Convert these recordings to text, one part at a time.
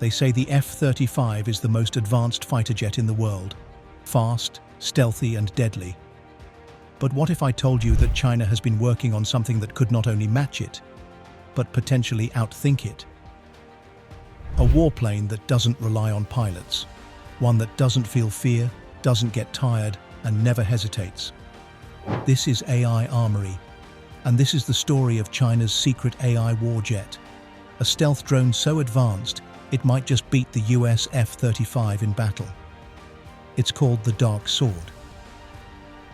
They say the F-35 is the most advanced fighter jet in the world. Fast, stealthy, and deadly. But what if I told you that China has been working on something that could not only match it, but potentially outthink it? A warplane that doesn't rely on pilots. One that doesn't feel fear, doesn't get tired, and never hesitates. This is AI Armory, and this is the story of China's secret AI warjet. A stealth drone so advanced, it might just beat the US F-35 in battle. It's called the Dark Sword.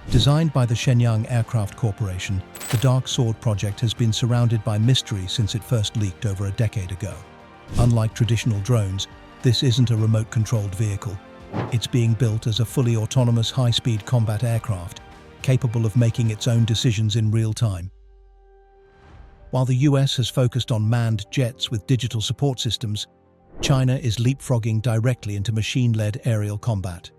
Designed by the Shenyang Aircraft Corporation, the Dark Sword project has been surrounded by mystery since it first leaked over a decade ago. Unlike traditional drones, this isn't a remote-controlled vehicle. It's being built as a fully autonomous high-speed combat aircraft, capable of making its own decisions in real time. While the US has focused on manned jets with digital support systems, China is leapfrogging directly into machine-led aerial combat.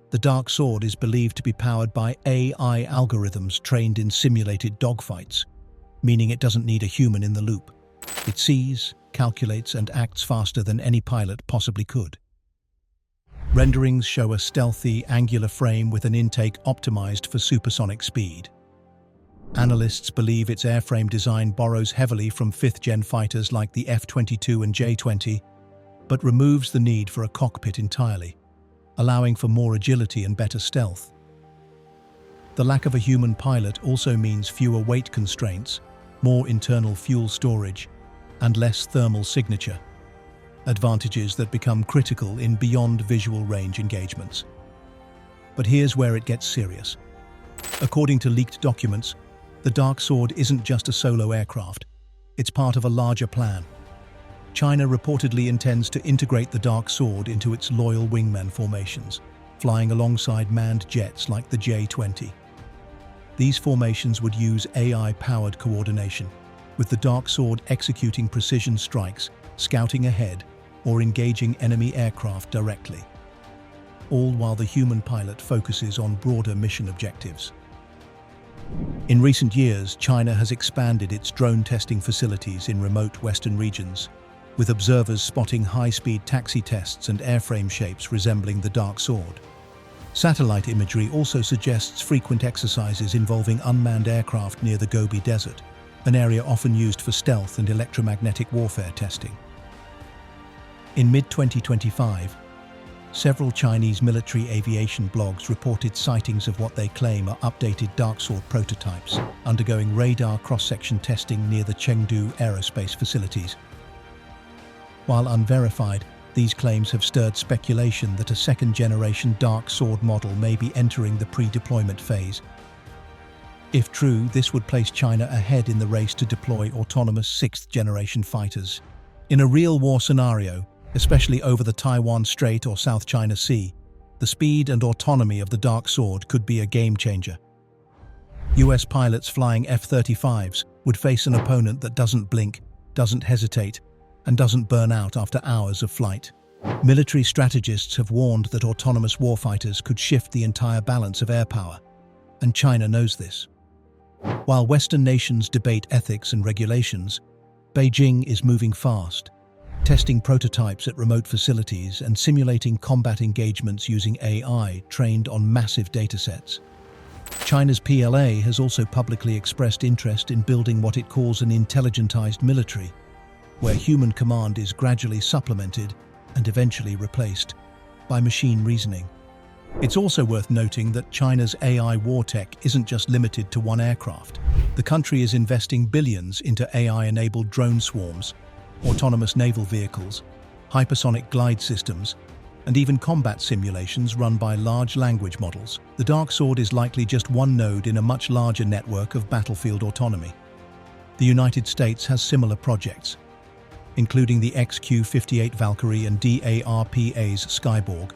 The Dark Sword is believed to be powered by AI algorithms trained in simulated dogfights, meaning it doesn't need a human in the loop. It sees, calculates, and acts faster than any pilot possibly could. Renderings show a stealthy, angular frame with an intake optimized for supersonic speed. Analysts believe its airframe design borrows heavily from fifth-gen fighters like the F-22 and J-20, but removes the need for a cockpit entirely, allowing for more agility and better stealth. The lack of a human pilot also means fewer weight constraints, more internal fuel storage, and less thermal signature, advantages that become critical in beyond visual range engagements. But here's where it gets serious. According to leaked documents, the Dark Sword isn't just a solo aircraft, it's part of a larger plan. China reportedly intends to integrate the Dark Sword into its loyal wingman formations, flying alongside manned jets like the J-20. These formations would use AI-powered coordination, with the Dark Sword executing precision strikes, scouting ahead, or engaging enemy aircraft directly, all while the human pilot focuses on broader mission objectives. In recent years, China has expanded its drone testing facilities in remote Western regions, with observers spotting high-speed taxi tests and airframe shapes resembling the Dark Sword. Satellite imagery also suggests frequent exercises involving unmanned aircraft near the Gobi Desert, an area often used for stealth and electromagnetic warfare testing. In mid-2025, several Chinese military aviation blogs reported sightings of what they claim are updated Dark Sword prototypes, undergoing radar cross-section testing near the Chengdu aerospace facilities. While unverified, these claims have stirred speculation that a second-generation Dark Sword model may be entering the pre-deployment phase. If true, this would place China ahead in the race to deploy autonomous sixth-generation fighters. In a real war scenario, especially over the Taiwan Strait or South China Sea, the speed and autonomy of the Dark Sword could be a game-changer. US pilots flying F-35s would face an opponent that doesn't blink, doesn't hesitate, and doesn't burn out after hours of flight. Military strategists have warned that autonomous warfighters could shift the entire balance of air power, and China knows this. While Western nations debate ethics and regulations, Beijing is moving fast, testing prototypes at remote facilities and simulating combat engagements using AI trained on massive datasets. China's PLA has also publicly expressed interest in building what it calls an intelligentized military, where human command is gradually supplemented and eventually replaced by machine reasoning. It's also worth noting that China's AI war tech isn't just limited to one aircraft. The country is investing billions into AI-enabled drone swarms, autonomous naval vehicles, hypersonic glide systems, and even combat simulations run by large language models. The Dark Sword is likely just one node in a much larger network of battlefield autonomy. The United States has similar projects, including the XQ-58 Valkyrie and DARPA's Skyborg,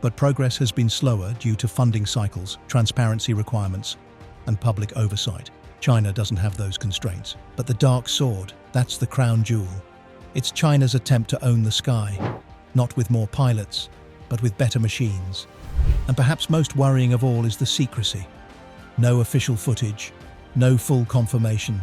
but progress has been slower due to funding cycles, transparency requirements, and public oversight. China doesn't have those constraints. But the Dark Sword, that's the crown jewel. It's China's attempt to own the sky, not with more pilots, but with better machines. And perhaps most worrying of all is the secrecy. No official footage, no full confirmation,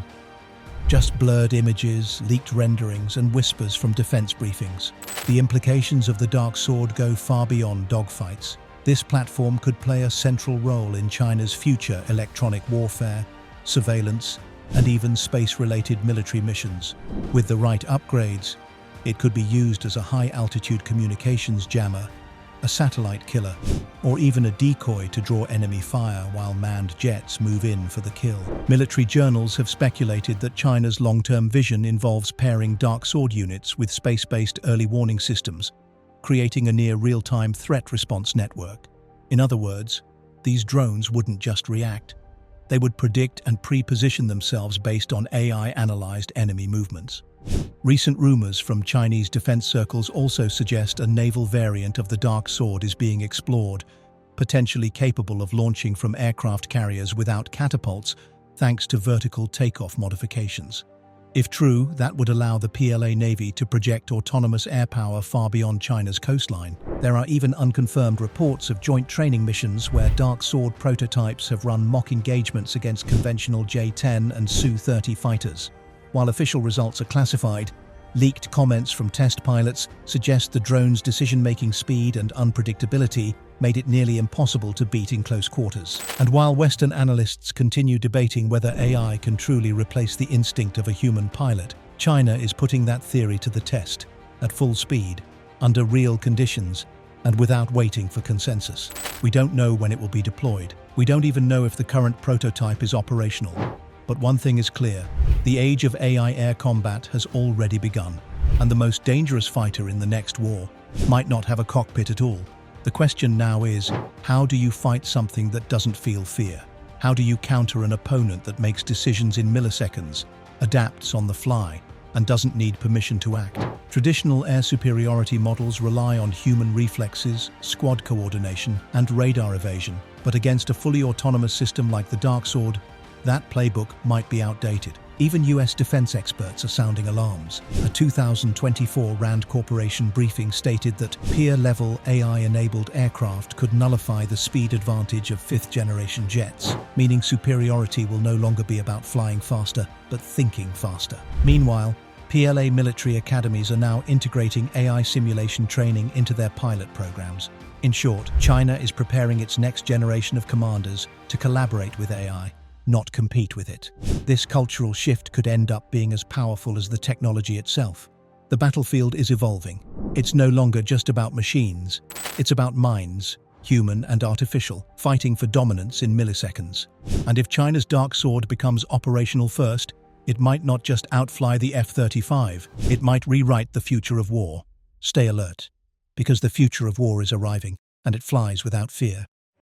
just blurred images, leaked renderings, and whispers from defense briefings. The implications of the dark sword go far beyond dogfights. This platform could play a central role in China's future electronic warfare, surveillance, and even space-related military missions. With the right upgrades, it could be used as a high-altitude communications jammer, a satellite killer, or even a decoy to draw enemy fire while manned jets move in for the kill. Military journals have speculated that China's long-term vision involves pairing dark sword units with space-based early warning systems, creating a near real-time threat response network. In other words, these drones wouldn't just react. They would predict and pre-position themselves based on AI-analyzed enemy movements. Recent rumors from Chinese defense circles also suggest a naval variant of the dark sword is being explored, potentially capable of launching from aircraft carriers without catapults thanks to vertical takeoff modifications. If true, that would allow the PLA Navy to project autonomous air power far beyond China's coastline. There are even unconfirmed reports of joint training missions where dark sword prototypes have run mock engagements against conventional J-10 and Su-30 fighters. While official results are classified, leaked comments from test pilots suggest the drone's decision-making speed and unpredictability made it nearly impossible to beat in close quarters. And while Western analysts continue debating whether AI can truly replace the instinct of a human pilot, China is putting that theory to the test, at full speed, under real conditions, and without waiting for consensus. We don't know when it will be deployed. We don't even know if the current prototype is operational. But one thing is clear, the age of AI air combat has already begun, and the most dangerous fighter in the next war might not have a cockpit at all. The question now is, how do you fight something that doesn't feel fear? How do you counter an opponent that makes decisions in milliseconds, adapts on the fly, and doesn't need permission to act? Traditional air superiority models rely on human reflexes, squad coordination, and radar evasion, but against a fully autonomous system like the Dark Sword, that playbook might be outdated. Even US defense experts are sounding alarms. A 2024 RAND Corporation briefing stated that peer-level AI-enabled aircraft could nullify the speed advantage of fifth-generation jets, meaning superiority will no longer be about flying faster, but thinking faster. Meanwhile, PLA military academies are now integrating AI simulation training into their pilot programs. In short, China is preparing its next generation of commanders to collaborate with AI, not compete with it. This cultural shift could end up being as powerful as the technology itself. The battlefield is evolving. It's no longer just about machines. It's about minds, human and artificial, fighting for dominance in milliseconds. And if China's Dark Sword becomes operational first, it might not just outfly the F-35, it might rewrite the future of war. Stay alert, because the future of war is arriving, and it flies without fear.